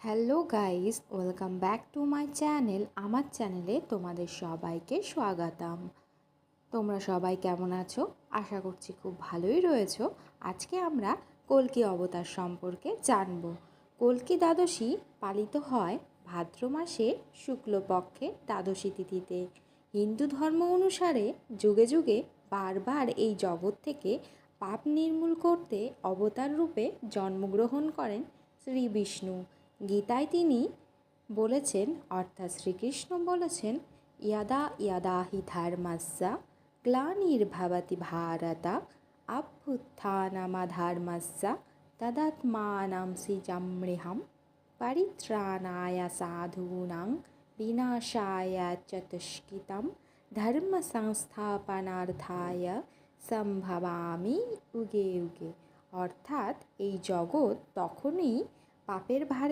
Hello guys, welcome back to my channel. আমার চ্যানেলে তোমাদের সবাইকে স্বাগতম। তোমরা সবাই কেমন আছো? আশা করছি খুব ভালোই রয়েছো। আজকে আমরা কল্কি অবতার সম্পর্কে জানব। কল্কি দ্বাদশী পালিত হয় ভাদ্র মাসে শুক্লপক্ষে দ্বাদশী তিথিতে। হিন্দু ধর্ম অনুসারে যুগে যুগে বারবার এই জগৎ থেকে পাপ নির্মূল করতে অবতার রূপে জন্মগ্রহণ করেন শ্রী বিষ্ণু। গীতায় তিনি বলেছেন, অর্থাৎ শ্রীকৃষ্ণ বলেছেন, ইয়াদা ইয়াদা হি ধর্মস্য গ্লানির্ভবতি ভারত অভ্যুত্থানমধর্মস্য তদাত্মাनं সৃজাম্যহং পরিত্রাণায় সাধূনাং বিনাশায় চ দুষ্কৃতং ধর্ম সংস্থাপনার্থায় সম্ভবামি যুগে যুগে। অর্থাৎ এই জগৎ তখনই পাপের ভারে